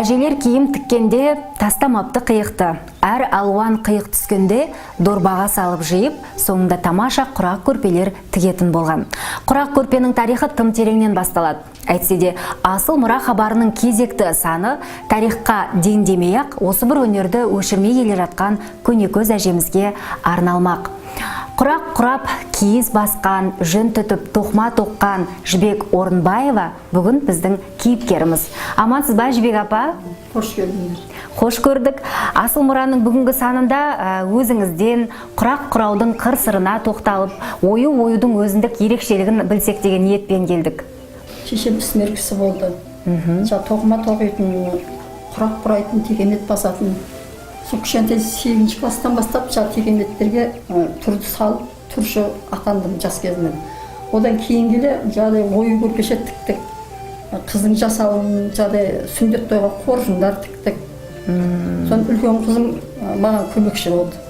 Әжелер киім тіккенде тастамапты қиықты. Әр алуан қиық түскенде дорбаға салып жиып, соңында тамаша құрақ көрпелер тігетін болған. Құрақ көрпенің тарихы тым тереңнен басталады. Әйтсе де, асыл мұра хабарының кезекті саны тарихқа дендемей-ақ осы бір өнерді өшірмей келе жатқан көнекөз әжемізге арналмақ. Құрақ құрап, киіз басқан, жүн түтіп, тоқма тоққан Жібек Орынбаева бүгін біздің кейіпкеріміз. Амансыз ба, Жібек апа? Қош келдіңіз. Қош көрдік. Асыл мұраның бүгінгі санында өзіңізден құрақ құраудың қыр-сырына тоқталып, ою-оюдың өзіндік ерекшелігін білсек деген ниетпен келдік. Шешем ісмер кісі болды. Тоқма тоқитын, құрақ құрайтын, текемет басатын. Сол кішкентай 8-ші класстан бастап текеметтерге түрді салып, түрші атандым жас кезімнен. Одан кейін келе ою көрпеше тіктік. Қыздың жасауын, сүндет тойға қоржындар тіктік. Сон үлкен қызым маған көмекші болды.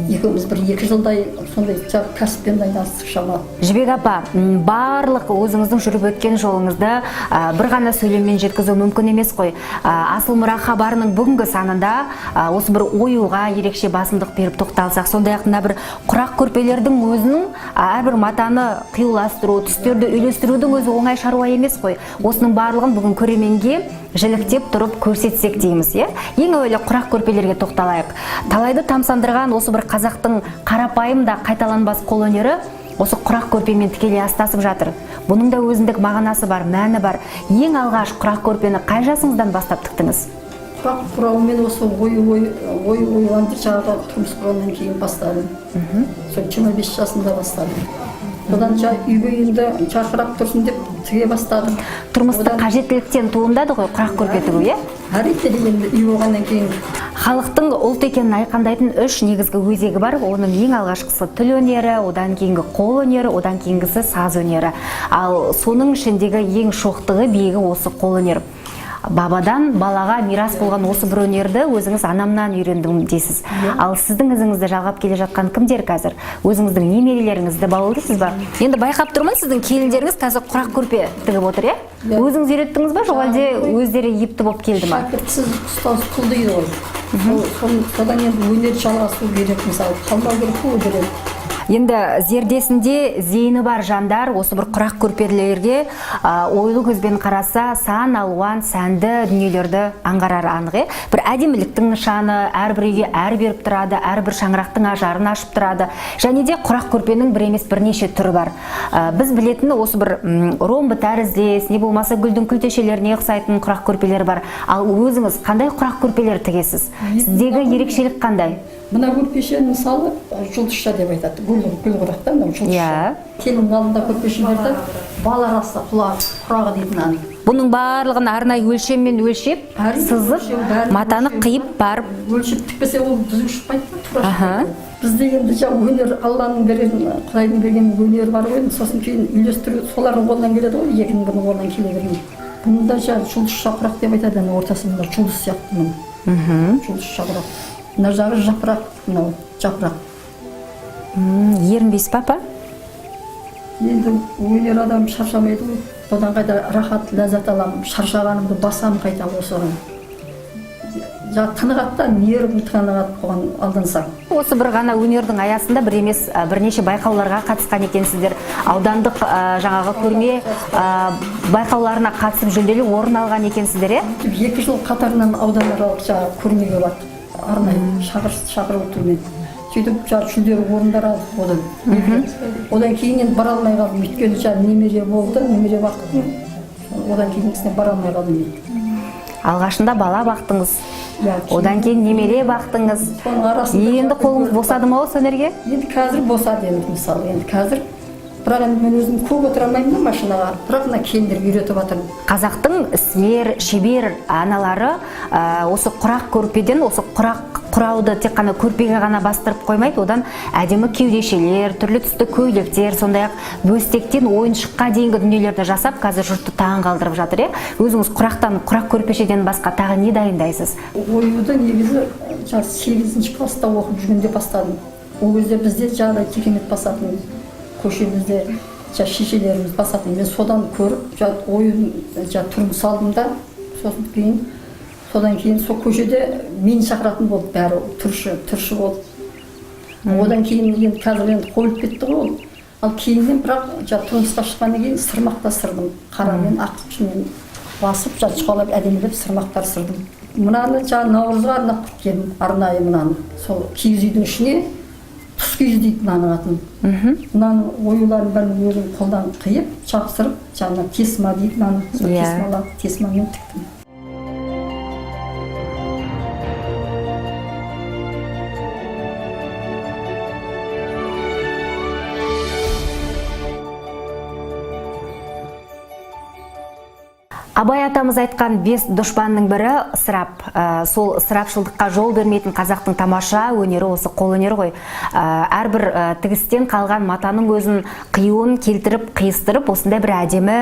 Екеуміз бір 2 жылдай сондай кәсіппен айналыстық шама. Жібек апа, барлық өзіңіздің жүріп өткен жолыңызды бір ғана сөйлеммен жеткізу мүмкін емес қой. Асыл мұра хабарының бүгінгі санында осы бір оюға ерекше басымдық беріп тоқталсақ, сондай-ақ мына бір құрақ көрпелердің өзінің әрбір матаны қиюластыру, түстерді үйлестірудің өзі оңай шаруа емес қой. Осының барлығын бүгін көрерменге жіліктеп тұрып көрсетсек дейміз, Ең әуелі құрақ көрпелерге тоқталайық. Талайды тамсандырған осы бір қазақтың қарапайым да қайталанбас қолөнері осы құрақ көрпемен тікелей астасып жатыр. Бұның да өзіндік мағынасы бар, мәні бар. Ең алғаш құрақ көрпені қай жасыңыздан бастап тіктіңіз? Құрақ құраумен осы ой-ойланды тұрмыс құрауынан кейін бастадым. Сол 25 жасында бастадым. Одан үйге енді жарқырап тұрсын деп тіге бастадым. Тұрмыстық қажеттіліктен туындады ғой құрақ көрпе тігу, Әрине енді үй болғаннан кейін. Халықтың ұлт екенін айқындайтын 3 негізгі өзегі бар. Оның ең алғашқысы тіл өнері, одан кейінгі қол өнері, одан кейінгісі саз өнері. Ал соның ішіндегі ең шоқтығы биігі осы қол өнер. Бабадан балаға мирас болған осы бір өнерді өзіңіз анамнан үйрендім дейсіз. Ал сіздің ізіңізді жалғап келе жатқан кімдер қазір? Өзіңіздің немерелеріңізді бауырлайсыз ба? Енді байқап тұрмын, сіздің келіндеріңіз қазір құрақ көрпе тігіп отыр, Өзіңіз үйреттіңіз ба, жоқ әлде өздері епті болып келді ма? Шәкіртсіз ұстаз құл дейді ғой. Содан енді өнер жалғасу керек, мысалы, қалмау керек қой өнер. Енді зердесінде зейіні бар жандар осы бір құрақ көрпелерге ойлы көзбен қараса сан алуан сәнді дүниелерді аңғарары анық. Бір әдеміліктің нышаны, әрбір үйге әр беріп тұрады, әрбір шаңырақтың ажарын ашып тұрады. Және де құрақ көрпенің бір емес бірнеше түрі бар. Біз білетіні осы бір ромбы тәріздес, не болмаса гүлдің күлтешелеріне ұқсайтын құрақ көрпелер бар. Ал өзіңіз қандай құрақ көрпелер тігесіз? Сіздегі ерекшелік қандай? Мына көрпеше мысалы жұлдызша деп айтады. Гүл құрақтан жұлдызша. Келін алдында көрпешелерді бал арасы құрағы дейтін аны. Бұның барлығын арнайы өлшеммен өлшеп, сызып, матаны қиып барып. Өлшеп тікпесе ол дүзу шықпайды, тура шықпайды. Бізде енді өнер, Алланың берген, Құдайдың берген өнер бар ғой, сосын кейін үйлестіру солардың қолынан келеді ғой, екінің бірінің қолынан келе берген. Бұнда жұлдызша құрақ деп айтады, ортасында жұлдыз сияқты мұның. Жұлдызша құрақ. Мына жағы жапырақ, мынау жапырақ. Ерінбейсіз ба, апа? Енді өнер адам шаршамайды ғой. Одан қайда рахат, ләззат аламын, шаршағанымды басам қайта осыған. Тынығатта нервім тынығат болған алдансаң. Осы бір ғана өнердің аясында бір емес бірнеше байқауларға қатысқан екенсіздер. Аудандық жаңағы көрме байқауларына қатысып жүлделі орын алған екенсіздер, 2 жыл қатарынан ауданаралық көрмеге бардық. Арнайы шақыру түрмен. Сөйтіп жүлделі орындар алдық одан. Одан кейін бара алмай қалдым. Өйткені немере болды, немере бақтым. Одан кейінгісіне бара алмай қалдым. Алғашында бала бақтыңыз, одан кейін немере бақтыңыз. Енді қолыңыз босады ма осы өнерге? Енді қазір босады енді мысалы. Енді қазір бірақ енді мен өзім көп отыра алмаймын машинаға, бірақ мына келіндерге үйретіп жатырмын. Қазақтың ісмер, шебер аналары осы құрақ көрпеден, осы құрақ құрауды тек қана көрпеге ғана бастырып қоймайды, одан әдемі кеудешелер, түрлі түсті көйлектер, сондай-ақ бөстектен ойыншыққа дейінгі дүниелерді жасап, қазір жұртты таң қалдырып жатыр. Өзіңіз құрақ көрпешеден басқа тағы не дайындайсыз? Оюды негізі 8-ші класста оқып жүргенде бастадым. Ол кезде бізде текемет басатын көшемізде шешелеріміз басатын. Мен содан көріп ойын түрін салдым да, сосын кейін содан кейін сол көшеде мені шақыратын болды бәрі тұршы болды. Одан кейін енді қазір енді қойылып кетті ғой ол. Ал кейіннен бірақ тұрмысқа шыққаннан кейін сырмақта сырдым. Қарамен ақ ұшымен басып шұқалап әдемілеп сырмақтар сырдым. Мынаны Наурызға арнап тіккенмін, арнайы мынаны. Сол киіз үйдің ішіне тұс киіз дейді мынаның атын. Мынаның оюларын бәрін өзім қолдан қиып, жапсырып, тесма дейді мынаны. Сол тесмамен тіктім. Абай атамыз айтқан 5 дұшпанның бірі ысырап. Сол ысырапшылдыққа жол бермейтін қазақтың тамаша өнері осы қол өнері ғой. Әрбір тігістен қалған матаның өзін қиюын келтіріп, қиыстырып, осындай бір әдемі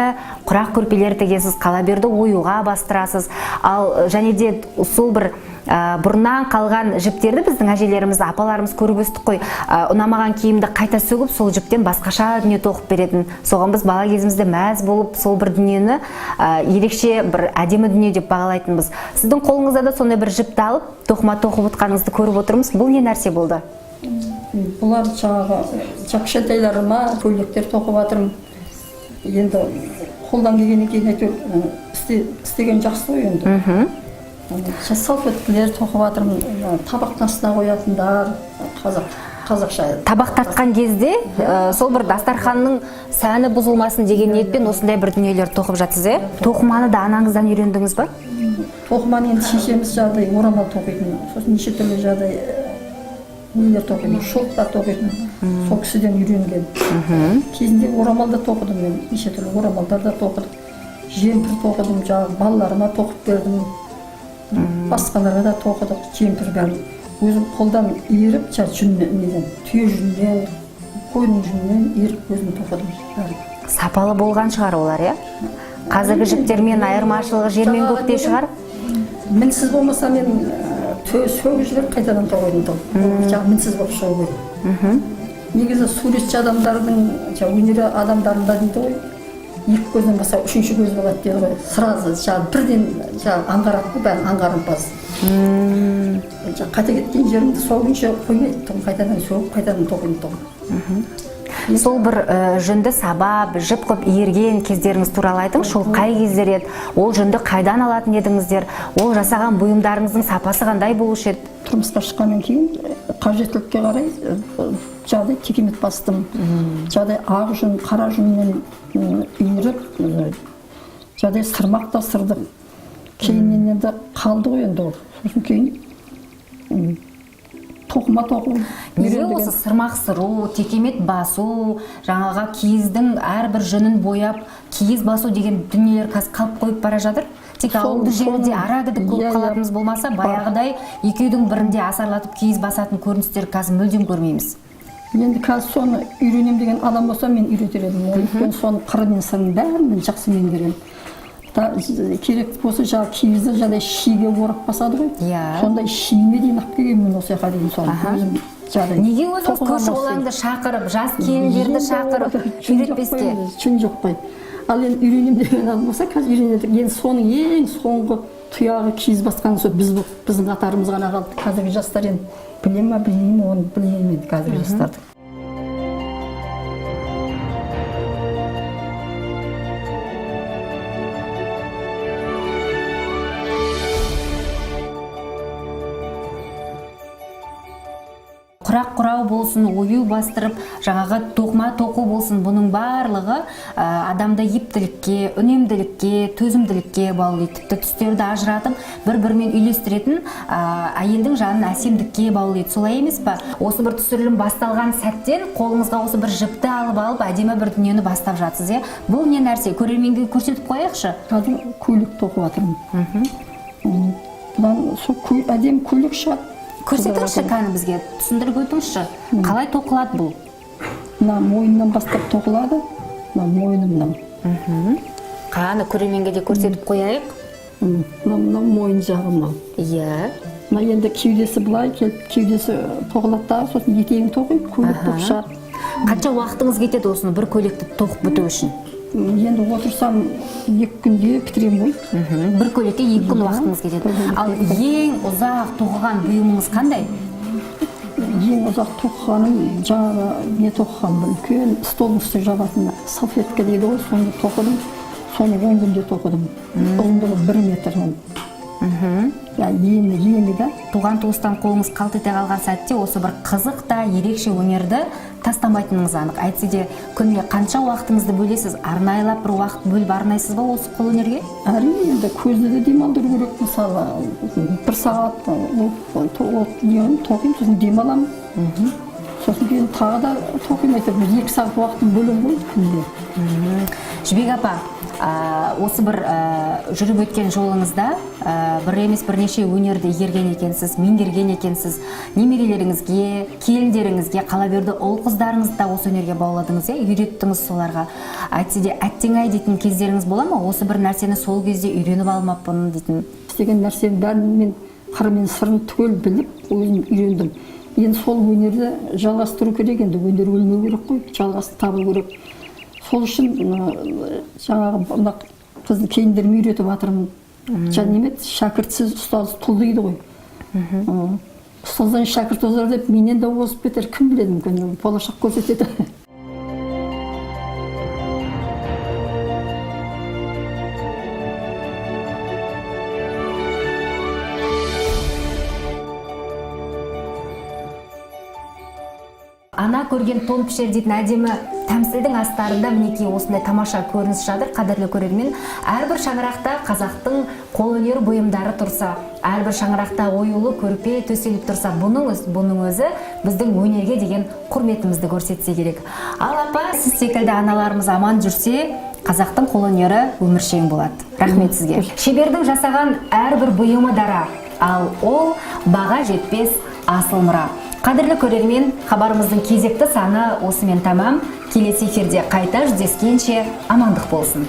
құрақ көрпелер тігесіз, қалаберді оюға бастырасыз. Ал және де сол бір бұрыннан қалған жіптерді біздің әжелеріміз, апаларымыз көріп өстік қой. Ұнамаған киімді қайта сөгіп, сол жіптен басқаша дүние тоқып беретін. Соған біз бала кезімізде мәз болып, сол бір дүниені ерекше бір әдемі дүние деп бағалайтынбыз. Сіздің қолыңызда да сондай бір жіпті алып, тоқыма тоқып отқаныңызды көріп отырмыз. Бұл не нәрсе болды? Бұлар кішкентайларыма көйлектер тоқып жатырмын. Енді қолдан келгеннен кейін істеген жақсы ғой енді. Салфеткілер тоқып жатырмын, табақтың астына қоятындар, қазақша. Табақ тартқан кезде сол бір дастарханның сәні бұзылмасын деген ниетпен осындай бір дүниелер тоқып жатсыз, Тоқыманы да анаңыздан үйрендіңіз ба? Тоқыманы енді шешеміз жағдай орамал тоқитын, сосын неше түрлі жағдай нелер тоқитын, шоқтар тоқитын, сол кісіден үйренген. Кезінде орамалда тоқыдым мен, неше түрлі орамалдарда тоқыдым, жемпір тоқыдым, балаларыма тоқып бердім. Басқаларға да тоқыдық, жемпір бәрін. Өзім қолдан еріп, түйе жүннен, қойдың жүннен еріп өзім тоқыдым. Сапалы болған шығар олар, Қазіргі жіптермен айырмашылығы жермен көктей шығар? Мінсіз болмаса мен сөгіп жіберіп қайтадан тоқыдым. Мінсіз болып шығу керек. Негізі суретші адамдардың, өнері адамдарында дейді ғой, екі көзден баса үшінші көз болады дейді ғой. Сразу бірден аңғарады, бәрін аңғарымпаз. Қайта кеткен жерімді сөгінші қоймайды, қайтадан сөгіп, қайтадан тоқиын. Сол бір жүнді сабап, жіп қып иірген кездеріңіз туралы айтыңызшы, ол қай кездер еді? Ол жүнді қайдан алатын едіңіздер? Ол жасаған бұйымдарыңыздың сапасы қандай болушы еді? Тұрмысқа шыққаннан кейін қажеттілікке қарай жағдай текемет бастым. Жағдай ақ жүн, қара жүннен үйіріп, жағдай сырмақ та сырдым. Кейіннен енді қалды ғой енді ол. Сосын кейін тоқыма тоқу. Неге осы сырмақ сыру, текемет басу, жаңаға киіздің әрбір жүнін бояп, киіз басу деген дүниелер қазір қалып қойып бара жатыр? Тек ауылды жерде арагідік көп қалатымыз болмаса, баяғыдай екеудің бірінде асарлатып киіз басатын көріністер қазір мүлдем көрмейміз. Енді қазір соны үйренем деген адам болса мен үйретер едім. Өйткені соны қыры мен сырын бәрін мен жақсы меңгеремін. Керек болса киізді жағдай шиге орап басады ғой. Сондай шиіне дейін алып келгенмін осы жаққа дейін соны. Неге өзіңіз көрші қолаңды шақырып, жас келіндерді шақырып үйретпеске? Шын жоқ қой. Ал енді үйренем деген адам болса қазір үйренедік. Енді соның ең соңғы тұяғы киіз басқан сол біздің қатарымыз ғана қалды. Қазіргі жастар енді біле ма, білмей ме, оны білмеймін қазіргі жастарды. Құрақ құрау болсын, ою бастырып, жаңағы тоқыма тоқу болсын, бұның барлығы адамды ептілікке, үнемділікке, төзімділікке баулайды. Тіпті түстерді ажыратып, бір-бірімен үйлестіретін әйелдің жанын әсемдікке баулайды. Солай емес па? Осы бір түсірілім басталған сәттен қолыңызға осы бір жіпті алып, әдемі бір дүниені бастап жатсыз, Бұл не нәрсе? Көрерменге көрсетіп қояйықшы. Қазір көйлек тоқып жатырмын. Бұдан сол әдемі көйлек шығады. Көрсетіңізші кәні бізге, түсіндіріп өтіңізші. Қалай тоқылады бұл? Мына мойыннан бастап тоқылады, мына мойнымнан. Қаны көрерменге де көрсетіп қояйық. Мына мойын жағымнан. Мына енді кеудесі былай келіп, кеудесі тоқылады да, сосын етегін тоқиып, көйлек тоқып шығады. Қанша уақытыңыз кетеді осыны бір көйлекті тоқып біту үшін? енді отырсам 2 күнде бітіремін ғой. Бір көйлекке 2 күн уақытыңыз кетеді. Ал ең ұзақ тоқыған бұйымыңыз қандай? Ең ұзақ тоқығаным жаңағы не тоқығанмын, үлкен стол үсті жабатын салфетка дейді ғой, соны тоқыдым. Соны 10 күнде тоқыдым. Ұзындығы 1 метр. Ені да. Туған туыстан қолыңыз қалт ете қалған сәтте осы бір қызық та ерекше өнерді тастамайтыныңыз анық. Әйтсе де күніне қанша уақытыңызды бөлесіз? Арнайлап бір уақыт бөліп арнайсыз ба осы қолөнерге? Әрине, енді көзді де демалдыру керек. Мысалы, 1 сағат тоқимын, сосын демаламын. Сосын кейін тағы да тоқимын, әйтеуір 2 сағат уақытын бөлем ғой күнде. Жібек апа, осы бір жүріп өткен жолыңызда бір емес бірнеше өнерді игерген екенсіз, меңгерген екенсіз. Немерелеріңізге, келіндеріңізге, қала берді ұл қыздарыңызды да осы өнерге бауладыңыз, үйреттіңіз соларға. Әйтсе де әттең-ай дейтін кездеріңіз бола ма? Осы бір нәрсені сол кезде үйреніп алмаппын дейтін. Істеген нәрсенің бәрін мен қырымен сырын түгел біліп, өзім үйрендім. Енді сол өнерді жалғастыру керек, енді өнер өлмеу керек қой, жалғасы табылу керек. Сол үшін жаңағы қыздың келіндеріме үйретіп жатырмын. Шәкіртсіз ұстаз тұл дейді ғой. Ұстаздан шәкірт озар деп менен де озып кетер, кім біледі, мүмкін болашақ көрсетеді. Ана көрген тон пішер дейтін әдемі тәмсілдің астарында мінекей осындай тамаша көрініс жатыр. Қадірлі көрермен, әрбір шаңырақта қазақтың қолөнер бұйымдары тұрса, әрбір шаңырақта оюлы көрпе төселіп тұрса, бұның өзі біздің өнерге деген құрметімізді көрсетсе керек. Ал апа, сіз секілді аналарымыз аман жүрсе, қазақтың қолөнері өміршең болады. Рахмет сізге. Шебердің жасаған әрбір бұйымы дара, ал ол баға жетпес асыл мұра. Қадірлі көрермен, хабарымыздың кезекті саны осымен тамам. Келесі эфирде қайта жүздескенше амандық болсын.